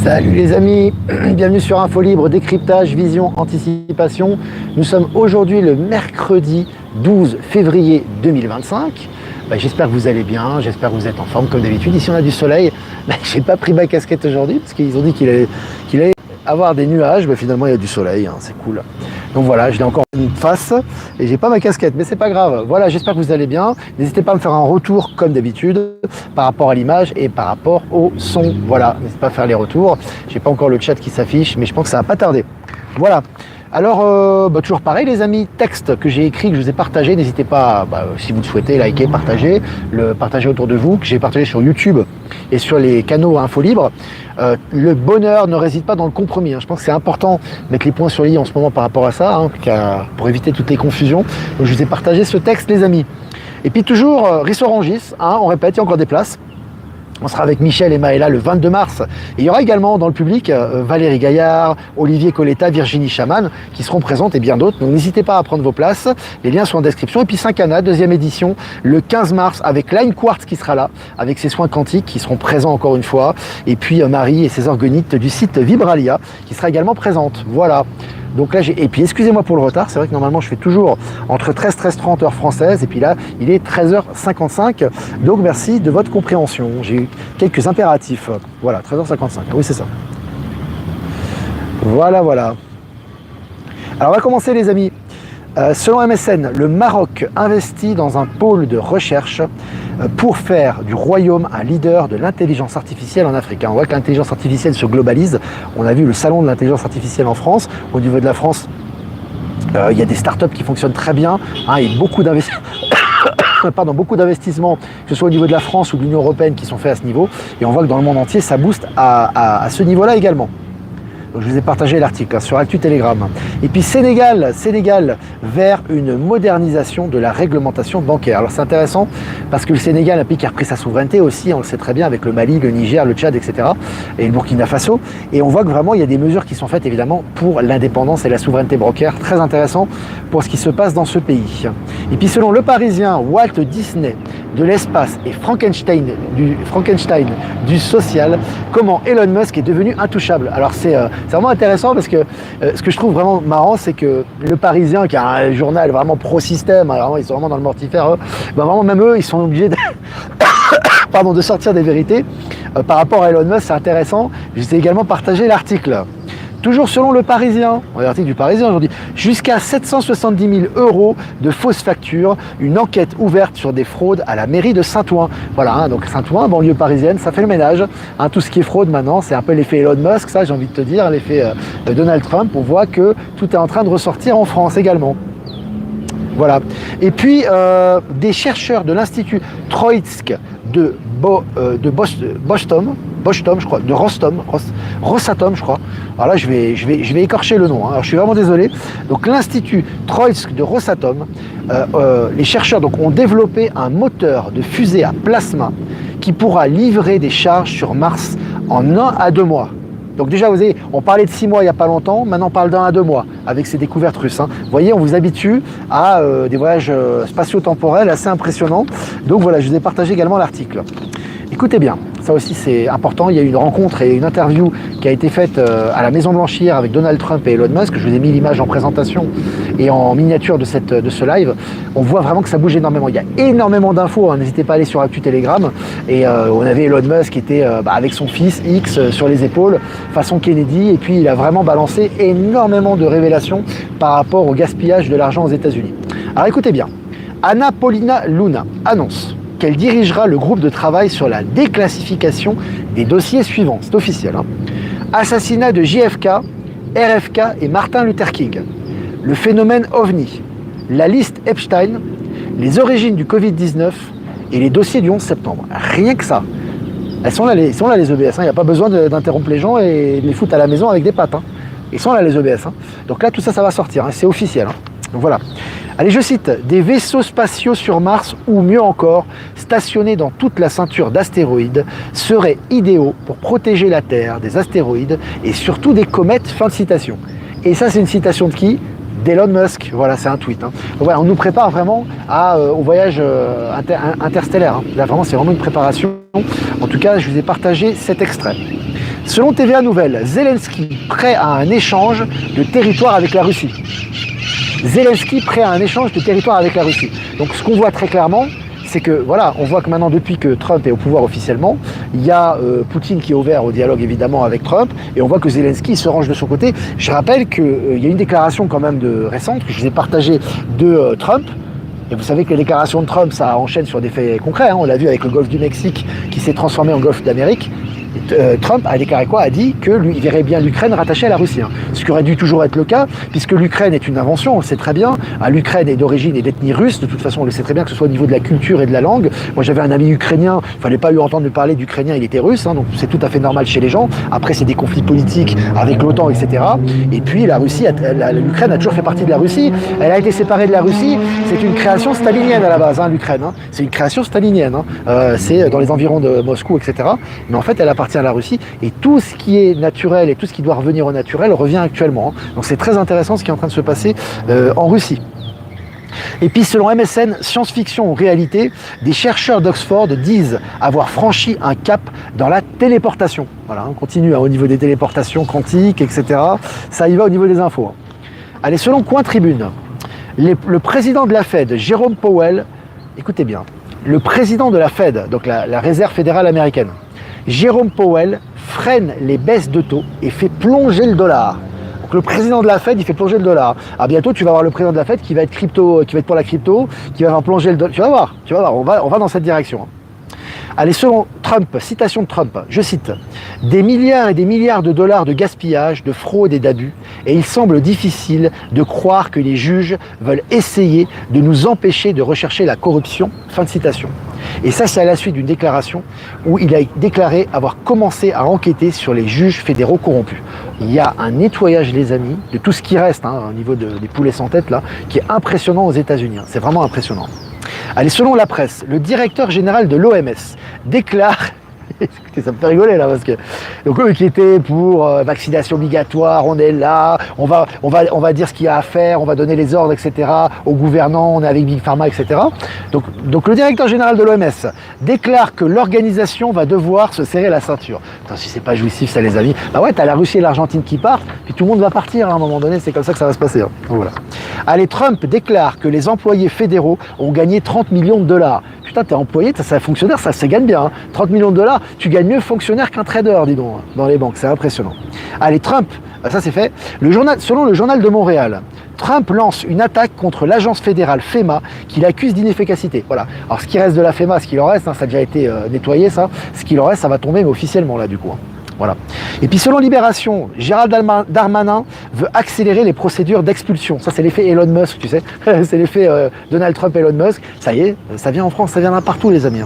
Salut les amis, bienvenue sur Info Libre, décryptage, vision, anticipation. Nous sommes aujourd'hui le mercredi 12 février 2025. J'espère que vous allez bien, j'espère que vous êtes en forme comme d'habitude. Ici on a du soleil. J'ai pas pris ma casquette aujourd'hui parce qu'ils ont dit qu'il allait avoir des nuages. Finalement il y a du soleil, hein, c'est cool. Donc voilà, je l'ai encore une face et j'ai pas ma casquette, mais c'est pas grave. Voilà, j'espère que vous allez bien. N'hésitez pas à me faire un retour comme d'habitude par rapport à l'image et par rapport au son. Voilà, n'hésitez pas à faire les retours. J'ai pas encore le chat qui s'affiche, mais je pense que ça va pas tarder. Voilà. Alors, toujours pareil les amis, texte que j'ai écrit, que je vous ai partagé, n'hésitez pas, si vous le souhaitez, liker, partager, le partager autour de vous, que j'ai partagé sur YouTube et sur les canaux Info Libre. Le bonheur ne réside pas dans le compromis, hein. Je pense que c'est important de mettre les points sur les i en ce moment par rapport à ça, hein, pour éviter toutes les confusions. Donc je vous ai partagé ce texte les amis. Et puis toujours, Rissorangis, hein, on répète, il y a encore des places. On sera avec Michel et Maëla le 22 mars. Et il y aura également dans le public Valérie Gaillard, Olivier Coletta, Virginie Chaman qui seront présentes et bien d'autres. Donc n'hésitez pas à prendre vos places. Les liens sont en description. Et puis Saint-Cana, deuxième édition, le 15 mars avec Line Quartz qui sera là, avec ses soins quantiques qui seront présents encore une fois. Et puis Marie et ses orgonites du site Vibralia qui sera également présente. Voilà. Donc là, et puis excusez-moi pour le retard, c'est vrai que normalement je fais toujours entre 13h30 heure française et puis là il est 13h55, donc merci de votre compréhension. J'ai eu quelques impératifs. Voilà, 13h55, oui c'est ça. Voilà. Alors on va commencer les amis. Selon MSN, le Maroc investit dans un pôle de recherche pour faire du royaume un leader de l'intelligence artificielle en Afrique. On voit que l'intelligence artificielle se globalise. On a vu le salon de l'intelligence artificielle en France. Au niveau de la France, il y a des startups qui fonctionnent très bien. Il y a beaucoup d'investissements, que ce soit au niveau de la France ou de l'Union européenne, qui sont faits à ce niveau. Et on voit que dans le monde entier, ça booste à ce niveau-là également. Donc, je vous ai partagé l'article sur Actu Telegram. Et puis Sénégal vers une modernisation de la réglementation bancaire. Alors c'est intéressant parce que le Sénégal, un pays qui a repris sa souveraineté aussi, on le sait très bien, avec le Mali, le Niger, le Tchad, etc. et le Burkina Faso. Et on voit que vraiment il y a des mesures qui sont faites évidemment pour l'indépendance et la souveraineté bancaire. Très intéressant pour ce qui se passe dans ce pays. Et puis selon Le Parisien, Walt Disney de l'espace et Frankenstein du social, comment Elon Musk est devenu intouchable. Alors c'est vraiment intéressant parce que ce que je trouve vraiment marrant, c'est que Le Parisien, qui est un journal vraiment pro-système, vraiment, ils sont vraiment dans le mortifère, vraiment même eux, ils sont obligés de, de sortir des vérités. Par rapport à Elon Musk, c'est intéressant. Je vous ai également partagé l'article. Toujours selon Le Parisien, l'article du Parisien aujourd'hui, jusqu'à 770 000 € de fausses factures, une enquête ouverte sur des fraudes à la mairie de Saint-Ouen. Voilà, donc Saint-Ouen, banlieue parisienne, ça fait le ménage. Tout ce qui est fraude maintenant, c'est un peu l'effet Elon Musk, ça j'ai envie de te dire, l'effet Donald Trump. On voit que tout est en train de ressortir en France également. Voilà. Et puis, des chercheurs de l'Institut Troïtsk de Rosatom, je crois. Alors là, je vais écorcher le nom. Alors, je suis vraiment désolé. Donc, l'Institut Troïtsk de Rosatom, les chercheurs ont développé un moteur de fusée à plasma qui pourra livrer des charges sur Mars en 1 à 2 mois. Donc déjà, vous voyez, on parlait de 6 mois il n'y a pas longtemps, maintenant on parle d'1 à 2 mois avec ces découvertes russes. Vous voyez, on vous habitue à des voyages spatio-temporels assez impressionnants. Donc voilà, je vous ai partagé également l'article. Écoutez bien, ça aussi c'est important, il y a eu une rencontre et une interview qui a été faite à la Maison Blanche hier avec Donald Trump et Elon Musk. Je vous ai mis l'image en présentation et en miniature de ce live. On voit vraiment que ça bouge énormément. Il y a énormément d'infos, n'hésitez pas à aller sur Actu Telegram. Et on avait Elon Musk qui était avec son fils X sur les épaules, façon Kennedy, et puis il a vraiment balancé énormément de révélations par rapport au gaspillage de l'argent aux États-Unis. Alors écoutez bien, Anna Paulina Luna annonce qu'elle dirigera le groupe de travail sur la déclassification des dossiers suivants. C'est officiel. Assassinat de JFK, RFK et Martin Luther King. Le phénomène OVNI. La liste Epstein. Les origines du Covid-19 et les dossiers du 11 septembre. Rien que ça. Ils sont là les EBS. Il n'y a pas besoin d'interrompre les gens et de les foutre à la maison avec des pattes. Ils sont là les EBS. Donc là, tout ça, ça va sortir. C'est officiel. Donc voilà. Allez, je cite, des vaisseaux spatiaux sur Mars ou mieux encore, stationnés dans toute la ceinture d'astéroïdes, seraient idéaux pour protéger la Terre des astéroïdes et surtout des comètes. Fin de citation. Et ça, c'est une citation de qui ? D'Elon Musk. Voilà, c'est un tweet. Donc voilà, on nous prépare vraiment au voyage interstellaire. Là, vraiment, c'est vraiment une préparation. En tout cas, je vous ai partagé cet extrait. Selon TVA Nouvelle, Zelensky prêt à un échange de territoire avec la Russie. Zelensky prêt à un échange de territoire avec la Russie. Donc ce qu'on voit très clairement, c'est que voilà, on voit que maintenant, depuis que Trump est au pouvoir officiellement, il y a Poutine qui est ouvert au dialogue évidemment avec Trump, et on voit que Zelensky se range de son côté. Je rappelle qu'il y a une déclaration quand même récente que je vous ai partagée de Trump. Et vous savez que les déclarations de Trump, ça enchaîne sur des faits concrets. Hein. On l'a vu avec le golfe du Mexique qui s'est transformé en golfe d'Amérique. Trump a déclaré quoi? A dit que lui, il verrait bien l'Ukraine rattachée à la Russie. Hein. Ce qui aurait dû toujours être le cas, puisque l'Ukraine est une invention, on le sait très bien. L'Ukraine est d'origine et d'ethnie russe. De toute façon, on le sait très bien, que ce soit au niveau de la culture et de la langue. Moi, j'avais un ami ukrainien. Il fallait pas lui entendre parler d'ukrainien, il était russe. Hein, donc c'est tout à fait normal chez les gens. Après, c'est des conflits politiques avec l'OTAN, etc. Et puis, la Russie, l'Ukraine a toujours fait partie de la Russie. Elle a été séparée de la Russie. C'est une création stalinienne à la base, hein, l'Ukraine. Hein. C'est une création stalinienne. Hein. C'est dans les environs de Moscou, etc. Mais en fait, elle appartient à la Russie. Et tout ce qui est naturel et tout ce qui doit revenir au naturel revient actuellement. Donc c'est très intéressant ce qui est en train de se passer en Russie. Et puis selon MSN, science-fiction ou réalité, des chercheurs d'Oxford disent avoir franchi un cap dans la téléportation. Voilà, on continue au niveau des téléportations quantiques, etc. Ça y va au niveau des infos. Allez, selon Coin Tribune, le président de la Fed, Jérôme Powell, écoutez bien, le président de la Fed, donc la Réserve fédérale américaine, Jérôme Powell freine les baisses de taux et fait plonger le dollar. Donc le président de la Fed, il fait plonger le dollar. À bientôt, tu vas voir le président de la Fed qui va être pour la crypto, qui va faire plonger le dollar. Tu vas voir, on va dans cette direction. Allez, selon Trump, citation de Trump, je cite, « Des milliards et des milliards de dollars de gaspillage, de fraude et d'abus, et il semble difficile de croire que les juges veulent essayer de nous empêcher de rechercher la corruption. » Fin de citation. Et ça, c'est à la suite d'une déclaration où il a déclaré avoir commencé à enquêter sur les juges fédéraux corrompus. Il y a un nettoyage, les amis, de tout ce qui reste au niveau des poulets sans tête, là, qui est impressionnant aux États-Unis. C'est vraiment impressionnant. Allez, selon la presse, le directeur général de l'OMS déclare... Écoutez, ça me fait rigoler là, parce que donc eux qui étaient pour vaccination obligatoire, on est là, on va dire ce qu'il y a à faire, on va donner les ordres, etc. aux gouvernants, on est avec Big Pharma, etc. Donc le directeur général de l'OMS déclare que l'organisation va devoir se serrer la ceinture. Attends, si c'est pas jouissif ça les amis, bah ouais, t'as la Russie et l'Argentine qui partent, puis tout le monde va partir à un moment donné, c'est comme ça que ça va se passer. Hein. Voilà. Allez, Trump déclare que les employés fédéraux ont gagné 30 millions de dollars. Putain, t'es employé, t'es un fonctionnaire, ça se gagne bien. Hein. 30 millions de dollars, tu gagnes mieux fonctionnaire qu'un trader, dis donc, dans les banques. C'est impressionnant. Allez, Trump, ça c'est fait. Selon le journal de Montréal, Trump lance une attaque contre l'agence fédérale FEMA qui l'accuse d'inefficacité. Voilà. Alors ce qui reste de la FEMA, ce qu'il en reste, ça a déjà été nettoyé, ça. Ce qu'il en reste, ça va tomber, mais officiellement là, du coup. Voilà. Et puis selon Libération, Gérald Darmanin veut accélérer les procédures d'expulsion. Ça c'est l'effet Elon Musk, tu sais. C'est l'effet Donald Trump Elon Musk. Ça y est, ça vient en France, ça vient d'un partout les amis.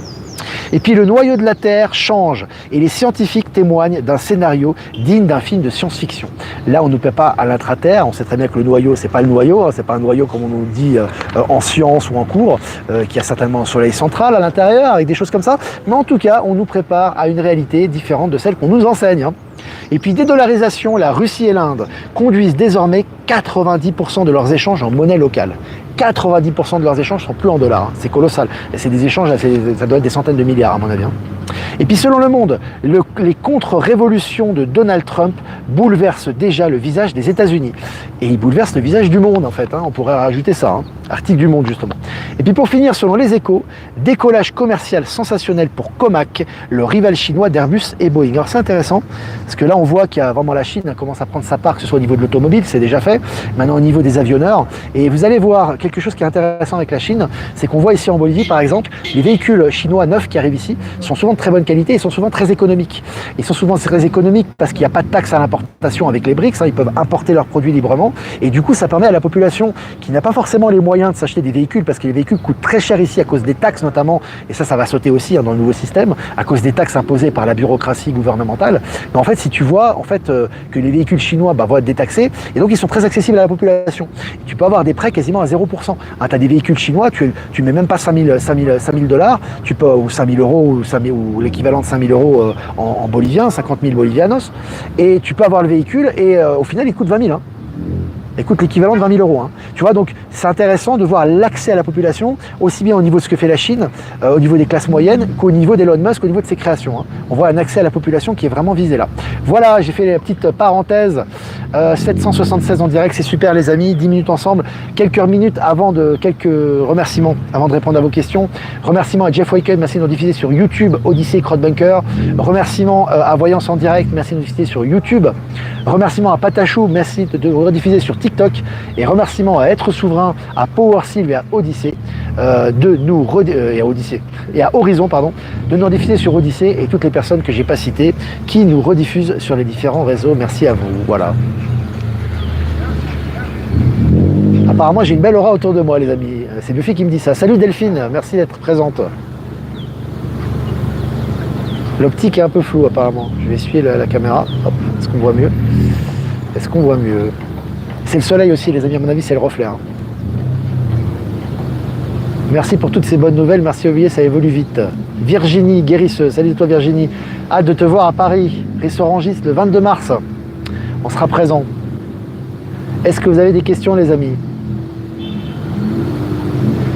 Et puis le noyau de la Terre change et les scientifiques témoignent d'un scénario digne d'un film de science-fiction. Là, on ne peut pas à l'intra-terre, on sait très bien que le noyau, c'est pas le noyau, hein, c'est pas un noyau comme on nous dit en sciences ou en cours, qui a certainement un soleil central à l'intérieur, avec des choses comme ça. Mais en tout cas, on nous prépare à une réalité différente de celle qu'on nous enseigne. Hein. Et puis dédollarisation, la Russie et l'Inde conduisent désormais 90% de leurs échanges en monnaie locale. 90% de leurs échanges sont plus en dollars, hein. C'est colossal. Et c'est des échanges, ça doit être des centaines de milliards à mon avis. Hein. Et puis selon Le Monde, les contre-révolutions de Donald Trump bouleversent déjà le visage des États-Unis. Et ils bouleversent le visage du monde en fait, hein. On pourrait rajouter ça, hein. Article du Monde justement. Et puis pour finir, selon Les Échos, décollage commercial sensationnel pour Comac, le rival chinois d'Airbus et Boeing. Alors c'est intéressant, parce que là on voit qu'il y a vraiment la Chine commence à prendre sa part, que ce soit au niveau de l'automobile, c'est déjà fait, maintenant au niveau des avionneurs. Et vous allez voir quelque chose qui est intéressant avec la Chine, c'est qu'on voit ici en Bolivie par exemple, les véhicules chinois neufs qui arrivent ici sont souvent de très bonne qualité et sont souvent très économiques. Ils sont souvent très économiques parce qu'il n'y a pas de taxe à l'importation avec les BRICS, hein, ils peuvent importer leurs produits librement et du coup ça permet à la population qui n'a pas forcément les moyens de s'acheter des véhicules parce que les véhicules coûtent très cher ici à cause des taxes notamment, et ça va sauter aussi hein, dans le nouveau système, à cause des taxes imposées par la bureaucratie gouvernementale. Mais en fait si tu vois en fait, que les véhicules chinois vont être détaxés et donc ils sont très accessibles à la population. Et tu peux avoir des prêts quasiment à 0%. Hein, tu as des véhicules chinois, tu mets même pas 5 000 $, tu peux, ou 5 000 euros ou l'équivalent de 5 000 euros en bolivien, 50 000 bolivianos, et tu peux avoir le véhicule et au final il coûte 20 000. Hein. Écoute, l'équivalent de 20 000 euros. Hein. Tu vois, donc c'est intéressant de voir l'accès à la population, aussi bien au niveau de ce que fait la Chine, au niveau des classes moyennes, qu'au niveau d'Elon Musk, au niveau de ses créations. Hein. On voit un accès à la population qui est vraiment visé là. Voilà, j'ai fait la petite parenthèse. 776 en direct, c'est super les amis, 10 minutes ensemble. Quelques remerciements avant de répondre à vos questions. Remerciements à Jeff Waken, merci de nous diffuser sur YouTube, Odyssey, Crowdbunker. Remerciements à Voyance en direct, merci de nous diffuser sur YouTube. Remerciements à Patachou, merci de nous rediffuser sur TikTok. Et remerciements à Être Souverain, à PowerSylve et à Odyssey, et à Horizon, pardon, de nous rediffuser sur Odyssey et toutes les personnes que j'ai pas citées qui nous rediffusent sur les différents réseaux. Merci à vous. Voilà. Apparemment, j'ai une belle aura autour de moi, les amis. C'est Buffy qui me dit ça. Salut Delphine, merci d'être présente. L'optique est un peu floue, apparemment. Je vais essuyer la caméra. Hop, est-ce qu'on voit mieux? Est-ce qu'on voit mieux? C'est le soleil aussi, les amis, à mon avis, c'est le reflet. Hein. Merci pour toutes ces bonnes nouvelles. Merci Olivier, ça évolue vite. Virginie, guérisseuse. Salut toi Virginie. Hâte de te voir à Paris. Rissorangiste le 22 mars. On sera présent. Est-ce que vous avez des questions, les amis?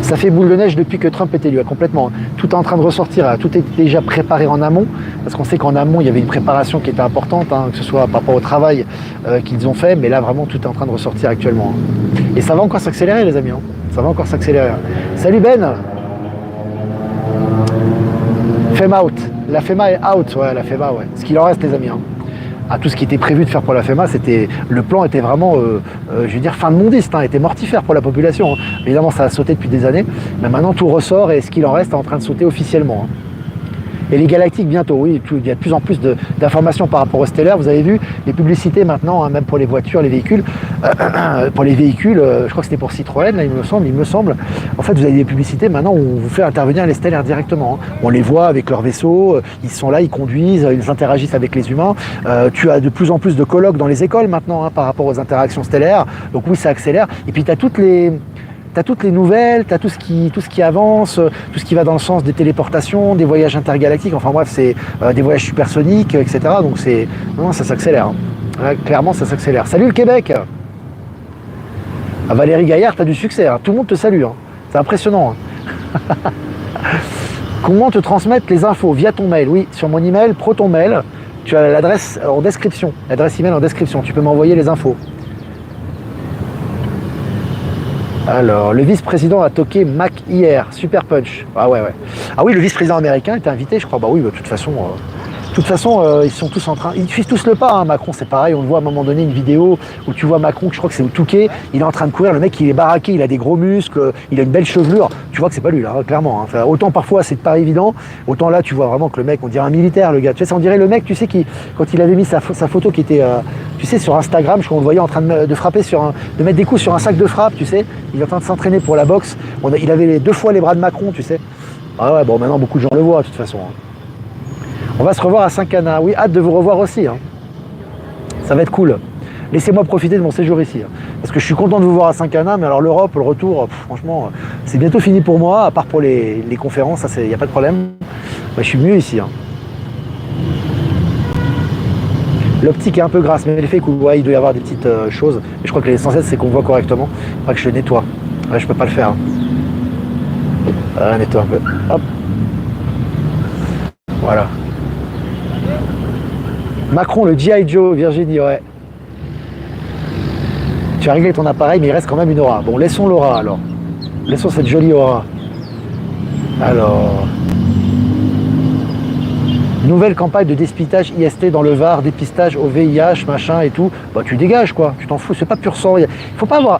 Ça fait boule de neige depuis que Trump est élu, complètement. Tout est en train de ressortir, tout est déjà préparé en amont, parce qu'on sait qu'en amont, il y avait une préparation qui était importante, hein, que ce soit par rapport au travail qu'ils ont fait, mais là, vraiment, tout est en train de ressortir actuellement. Hein. Et ça va encore s'accélérer, les amis. Hein. Ça va encore s'accélérer. Salut Ben. FEMA out. La FEMA est out, ouais, la FEMA, ouais. Ce qu'il en reste, les amis. Hein. À tout ce qui était prévu de faire pour la FEMA, le plan était vraiment, je veux dire, fin de mondiste, hein, était mortifère pour la population. Hein. Évidemment, ça a sauté depuis des années, mais maintenant tout ressort et ce qu'il en reste est en train de sauter officiellement. Hein. Et les galactiques bientôt, oui, il y a de plus en plus d'informations par rapport au stellaire. Vous avez vu les publicités maintenant, hein, même pour les voitures, les véhicules. Pour les véhicules, je crois que c'était pour Citroën, là, il me semble. En fait, vous avez des publicités maintenant où on vous fait intervenir les stellaires directement. Hein. On les voit avec leur vaisseau, ils sont là, ils conduisent, ils interagissent avec les humains. Tu as de plus en plus de colloques dans les écoles maintenant hein, par rapport aux interactions stellaires. Donc oui, ça accélère. Et puis tu as toutes les nouvelles, tu as tout ce qui avance, tout ce qui va dans le sens des téléportations, des voyages intergalactiques, enfin bref, c'est des voyages supersoniques, etc. Donc non, ça s'accélère. Hein. Ouais, clairement, ça s'accélère. Salut le Québec. Valérie Gaillard, tu as du succès. Hein. Tout le monde te salue. Hein. C'est impressionnant. Hein. Comment te transmettre les infos? Via ton mail. Oui, sur mon email, ProtonMail, tu as l'adresse en description. L'adresse email en description. Tu peux m'envoyer les infos. Alors, le vice-président a toqué Mac hier, super punch. Ah ouais. Ah oui, le vice-président américain était invité, je crois. Bah oui, de toute façon, ils sont tous en train. Ils suivent tous le pas. Hein. Macron, c'est pareil. On le voit à un moment donné une vidéo où tu vois Macron, je crois que c'est au Touquet. Il est en train de courir. Le mec, il est baraqué. Il a des gros muscles. Il a une belle chevelure. Tu vois que c'est pas lui là, clairement. Hein. Enfin, autant parfois c'est pas évident. Autant là, tu vois vraiment que le mec, on dirait un militaire, le gars. Tu sais, on dirait le mec, tu sais, quand il avait mis sa photo qui était, tu sais, sur Instagram, je crois qu'on le voyait en train de frapper de mettre des coups sur un sac de frappe. Tu sais, il est en train de s'entraîner pour la boxe. Il avait 2 fois les bras de Macron, tu sais. Ah ouais, bon, maintenant beaucoup de gens le voient de toute façon. Hein. On va se revoir à Saint-Cana. Oui, hâte de vous revoir aussi. Hein. Ça va être cool. Laissez-moi profiter de mon séjour ici. Hein. Parce que je suis content de vous voir à Saint-Cana, mais alors l'Europe, le retour, franchement, c'est bientôt fini pour moi, à part pour les conférences, ça, il n'y a pas de problème. Bah, je suis mieux ici. Hein. L'optique est un peu grasse, mais l'effet est cool. Ouais, il doit y avoir des petites choses. Mais je crois que l'essentiel, c'est qu'on voit correctement. Il faudra que je le nettoie. Ouais, je peux pas le faire. Hein. Nettoie un peu. Hop. Voilà. Macron, le G.I. Joe, Virginie, ouais. Tu as réglé ton appareil, mais il reste quand même une aura. Bon, laissons l'aura alors. Laissons cette jolie aura. Alors. Nouvelle campagne de dépistage IST dans le Var, dépistage au VIH, machin et tout. Bah, tu dégages quoi, tu t'en fous, c'est pas pur sang. Il faut pas,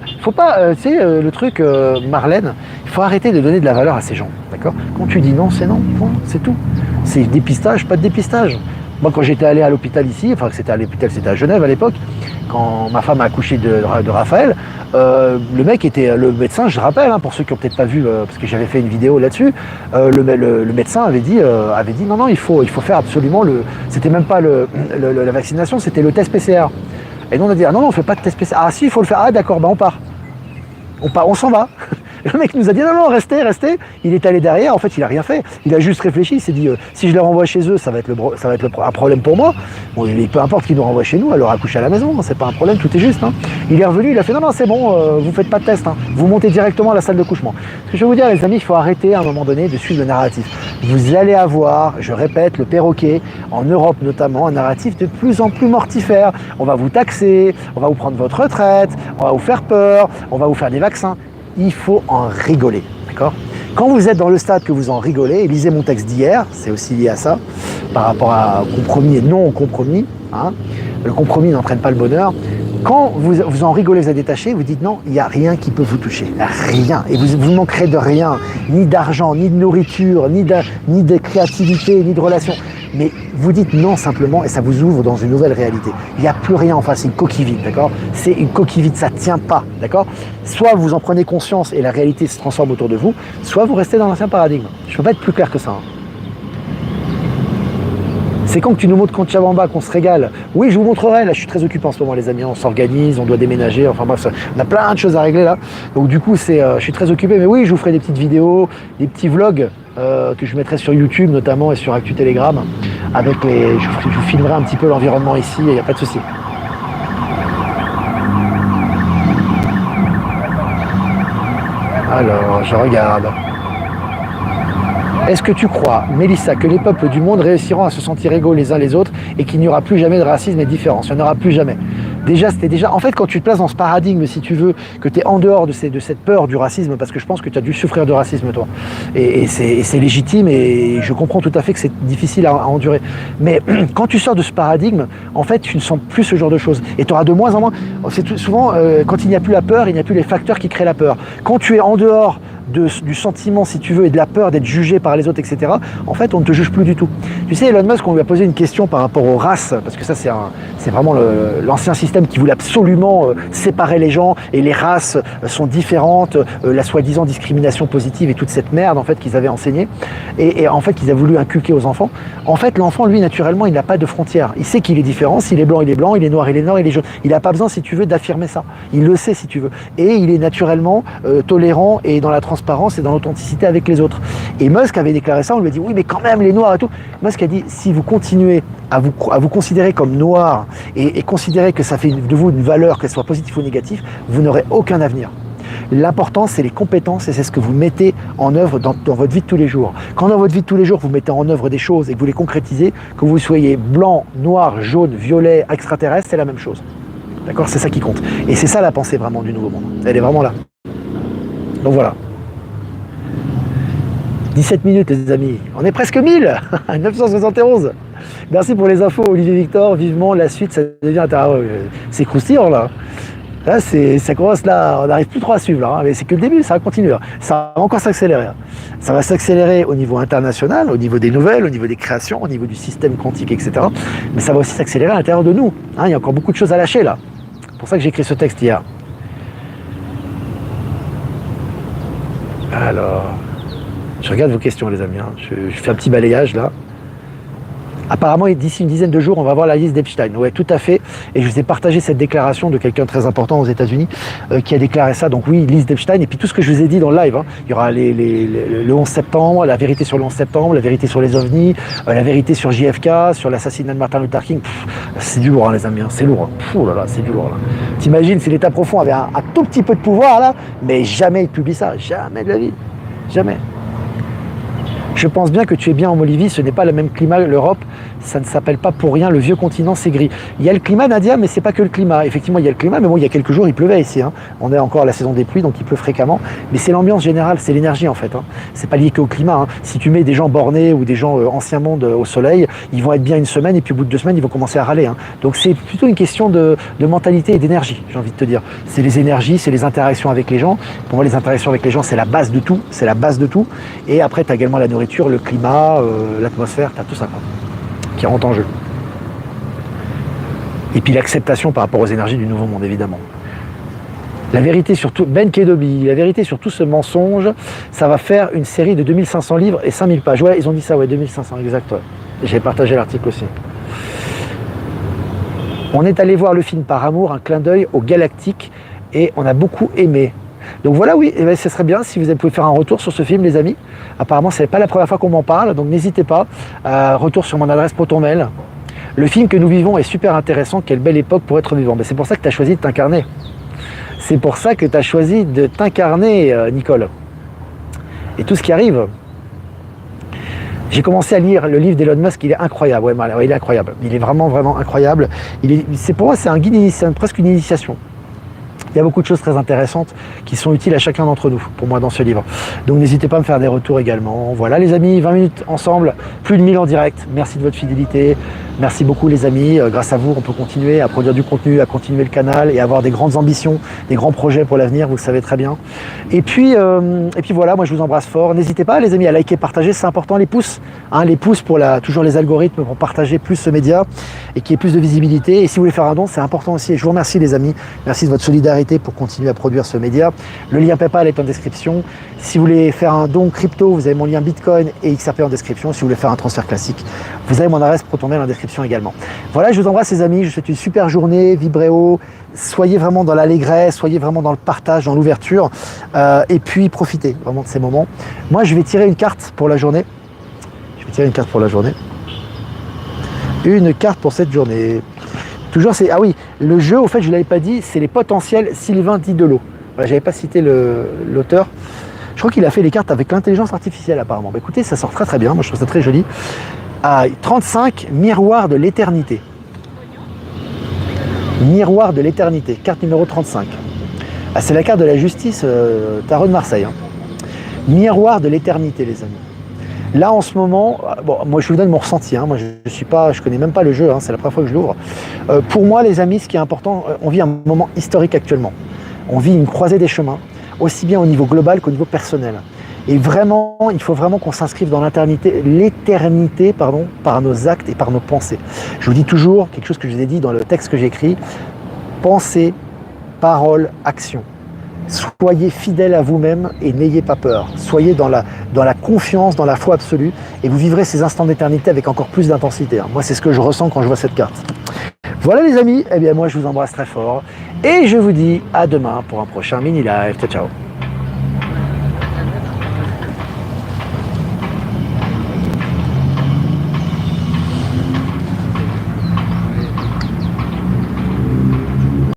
tu sais, le truc, Marlène, il faut arrêter de donner de la valeur à ces gens, d'accord? Quand tu dis non, c'est non, point, c'est tout. C'est dépistage, pas de dépistage. Moi, quand j'étais allé à l'hôpital ici, enfin, c'était à l'hôpital, c'était à Genève à l'époque, quand ma femme a accouché de Raphaël, le mec était, le médecin, je rappelle, hein, pour ceux qui n'ont peut-être pas vu, parce que j'avais fait une vidéo là-dessus, le médecin avait dit non, il faut faire absolument c'était même pas la vaccination, c'était le test PCR. Et nous on a dit, ah non, on fait pas de test PCR. Ah si, il faut le faire. Ah d'accord, bah on part. On s'en va. Et le mec nous a dit non, restez. Il est allé derrière, en fait, il a rien fait. Il a juste réfléchi, il s'est dit si je les renvoie chez eux, ça va être un problème pour moi. Bon, peu importe qu'ils nous renvoient chez nous, elle leur accouche à la maison, c'est pas un problème, tout est juste. Hein. Il est revenu, il a fait non, c'est bon, vous faites pas de test, hein. Vous montez directement à la salle de couchement. Ce que je veux vous dire, les amis, il faut arrêter à un moment donné de suivre le narratif. Vous allez avoir, je répète, le perroquet, en Europe notamment, un narratif de plus en plus mortifère. On va vous taxer, on va vous prendre votre retraite, on va vous faire peur, on va vous faire des vaccins. Il faut en rigoler, d'accord ? Quand vous êtes dans le stade que vous en rigolez, et lisez mon texte d'hier, c'est aussi lié à ça, par rapport à compromis et non compromis, hein, le compromis n'entraîne pas le bonheur. Quand vous en rigolez, vous êtes détaché, vous dites non, il n'y a rien qui peut vous toucher, rien. Et vous ne manquerez de rien, ni d'argent, ni de nourriture, ni de créativité, ni de relations. Mais vous dites non simplement et ça vous ouvre dans une nouvelle réalité. Il n'y a plus rien en face, c'est une coquille vide, d'accord ? C'est une coquille vide, ça ne tient pas, d'accord ? Soit vous en prenez conscience et la réalité se transforme autour de vous, soit vous restez dans l'ancien paradigme. Je ne peux pas être plus clair que ça. Hein. C'est quand que tu nous montres Cochabamba qu'on se régale. Oui, je vous montrerai, là je suis très occupé en ce moment les amis, on s'organise, on doit déménager, enfin bref, on a plein de choses à régler là. Donc du coup, je suis très occupé, mais oui, je vous ferai des petites vidéos, des petits vlogs que je mettrai sur YouTube notamment et sur Actu Telegram. Je vous filmerai un petit peu l'environnement ici, il n'y a pas de souci. Alors, je regarde. Est-ce que tu crois, Mélissa, que les peuples du monde réussiront à se sentir égaux les uns les autres et qu'il n'y aura plus jamais de racisme et de différence ? Il n'y en aura plus jamais. En fait, quand tu te places dans ce paradigme, si tu veux, que tu es en dehors de cette peur du racisme, parce que je pense que tu as dû souffrir de racisme, toi. Et c'est légitime et je comprends tout à fait que c'est difficile à endurer. Mais quand tu sors de ce paradigme, en fait, tu ne sens plus ce genre de choses. Et tu auras de moins en moins... Souvent, quand il n'y a plus la peur, il n'y a plus les facteurs qui créent la peur. Quand tu es en dehors du sentiment, si tu veux, et de la peur d'être jugé par les autres, etc., en fait, on ne te juge plus du tout. Tu sais, Elon Musk, on lui a posé une question par rapport aux races, parce que ça, c'est vraiment l'ancien système qui voulait absolument séparer les gens, et les races sont différentes, la soi-disant discrimination positive et toute cette merde, en fait, qu'ils avaient enseignée, et en fait, qu'ils avaient voulu inculquer aux enfants. En fait, l'enfant, lui, naturellement, il n'a pas de frontières. Il sait qu'il est différent. S'il est blanc, il est blanc. Il est noir, il est noir, il est jaune. Il n'a pas besoin, si tu veux, d'affirmer ça. Il le sait, si tu veux. Et il est naturellement tolérant et dans la transparence et dans l'authenticité avec les autres. Et Musk avait déclaré ça, on lui a dit oui mais quand même les noirs et tout. Musk a dit si vous continuez à vous considérer comme noir et considérer que ça fait de vous une valeur, qu'elle soit positive ou négative, vous n'aurez aucun avenir. L'important, c'est les compétences et c'est ce que vous mettez en œuvre dans votre vie de tous les jours. Quand dans votre vie de tous les jours, vous mettez en œuvre des choses et que vous les concrétisez, que vous soyez blanc, noir, jaune, violet, extraterrestre, c'est la même chose. D'accord ? C'est ça qui compte. Et c'est ça la pensée vraiment du nouveau monde. Elle est vraiment là. Donc voilà. 17 minutes les amis, on est presque 1000, 971. Merci pour les infos Olivier Victor, vivement la suite, ça devient c'est croustillant là. Là ça commence là, on n'arrive plus trop à suivre là, hein. Mais c'est que le début, ça va continuer. Hein. Ça va encore s'accélérer. Hein. Ça va s'accélérer au niveau international, au niveau des nouvelles, au niveau des créations, au niveau du système quantique, etc. Mais ça va aussi s'accélérer à l'intérieur de nous. Hein. Il y a encore beaucoup de choses à lâcher là. C'est pour ça que j'ai écrit ce texte hier. Alors... Je regarde vos questions les amis, hein. Je fais un petit balayage là. Apparemment d'ici une dizaine de jours on va voir la liste d'Epstein. Ouais tout à fait. Et je vous ai partagé cette déclaration de quelqu'un de très important aux États-Unis qui a déclaré ça. Donc oui, liste d'Epstein. Et puis tout ce que je vous ai dit dans le live. Hein. Il y aura le 11 septembre, la vérité sur le 11 septembre, la vérité sur les ovnis, la vérité sur JFK, sur l'assassinat de Martin Luther King. C'est du lourd hein, les amis, hein. C'est lourd. Hein. Oh là là, c'est du lourd là. T'imagines si l'État profond avait un tout petit peu de pouvoir là, mais jamais il publie ça. Jamais de la vie. Jamais. Je pense bien que tu es bien en Bolivie, ce n'est pas le même climat que l'Europe, ça ne s'appelle pas pour rien, le vieux continent c'est gris. Il y a le climat Nadia, mais c'est pas que le climat. Effectivement il y a le climat, mais bon il y a quelques jours il pleuvait ici. Hein. On est encore à la saison des pluies, donc il pleut fréquemment. Mais c'est l'ambiance générale, c'est l'énergie en fait. Hein. C'est pas lié qu'au climat. Hein. Si tu mets des gens bornés ou des gens ancien monde au soleil, ils vont être bien une semaine et puis au bout de 2 semaines ils vont commencer à râler. Hein. Donc c'est plutôt une question de mentalité et d'énergie, j'ai envie de te dire. C'est les énergies, c'est les interactions avec les gens. Pour moi les interactions avec les gens c'est la base de tout, c'est la base de tout. Et après tu as également la nourriture, le climat, l'atmosphère, tu as tout ça quoi, qui rentre en jeu. Et puis l'acceptation par rapport aux énergies du nouveau monde, évidemment. La vérité sur tout, Ben Kedobi, la vérité sur tout ce mensonge, ça va faire une série de 2500 livres et 5000 pages. Ouais, ils ont dit ça, ouais, 2500, exact. Ouais. J'ai partagé l'article aussi. On est allé voir le film par amour, un clin d'œil au Galactique, et on a beaucoup aimé. Donc voilà, oui, et ce serait bien si vous pouvez faire un retour sur ce film, les amis. Apparemment, ce n'est pas la première fois qu'on m'en parle, donc n'hésitez pas. Retour sur mon adresse ProtonMail. Le film que nous vivons est super intéressant. Quelle belle époque pour être vivant. Mais c'est pour ça que tu as choisi de t'incarner. C'est pour ça que tu as choisi de t'incarner, Nicole. Et tout ce qui arrive. J'ai commencé à lire le livre d'Elon Musk, il est incroyable. Ouais, il est incroyable. Il est vraiment, vraiment incroyable. Pour moi, c'est un guide, c'est presque une initiation. Il y a beaucoup de choses très intéressantes qui sont utiles à chacun d'entre nous, pour moi, dans ce livre. Donc n'hésitez pas à me faire des retours également. Voilà les amis, 20 minutes ensemble, plus de 1000 en direct. Merci de votre fidélité. Merci beaucoup les amis. Grâce à vous, on peut continuer à produire du contenu, à continuer le canal et avoir des grandes ambitions, des grands projets pour l'avenir, vous le savez très bien. Et puis voilà, moi je vous embrasse fort. N'hésitez pas les amis à liker, partager, c'est important, les pouces. Les pouces pour toujours les algorithmes pour partager plus ce média et qu'il y ait plus de visibilité. Et si vous voulez faire un don, c'est important aussi. Et je vous remercie les amis. Merci de votre solidarité pour continuer à produire ce média. Le lien PayPal est en description. Si vous voulez faire un don crypto, vous avez mon lien Bitcoin et XRP en description. Si vous voulez faire un transfert classique, vous avez mon adresse ProtonMail en description également. Voilà, je vous embrasse les amis. Je vous souhaite une super journée. Vibrez haut. Soyez vraiment dans l'allégresse, soyez vraiment dans le partage, dans l'ouverture. Et puis profitez vraiment de ces moments. Moi, je vais tirer une carte pour la journée. Une carte pour la journée. Une carte pour cette journée. Toujours, ah oui, le jeu, au fait, je ne l'avais pas dit, c'est les potentiels Sylvain Didelot. Voilà, je n'avais pas cité l'auteur. Je crois qu'il a fait les cartes avec l'intelligence artificielle, apparemment. Bah, écoutez, ça sort très très bien. Moi, je trouve ça très joli. 35, miroir de l'éternité. Miroir de l'éternité, carte numéro 35. C'est la carte de la justice, tarot de Marseille. Miroir de l'éternité, les amis. Là en ce moment, moi je vous donne mon ressenti, moi je connais même pas le jeu, c'est la première fois que je l'ouvre. Pour moi les amis, ce qui est important, on vit un moment historique actuellement. On vit une croisée des chemins, aussi bien au niveau global qu'au niveau personnel. Et vraiment, il faut vraiment qu'on s'inscrive dans l'éternité, par nos actes et par nos pensées. Je vous dis toujours quelque chose que je vous ai dit dans le texte que j'ai écrit, pensée, parole, action. Soyez fidèles à vous-même et n'ayez pas peur. Soyez dans la confiance, dans la foi absolue et vous vivrez ces instants d'éternité avec encore plus d'intensité. Moi, c'est ce que je ressens quand je vois cette carte. Voilà les amis, moi je vous embrasse très fort et je vous dis à demain pour un prochain mini live. Ciao, ciao.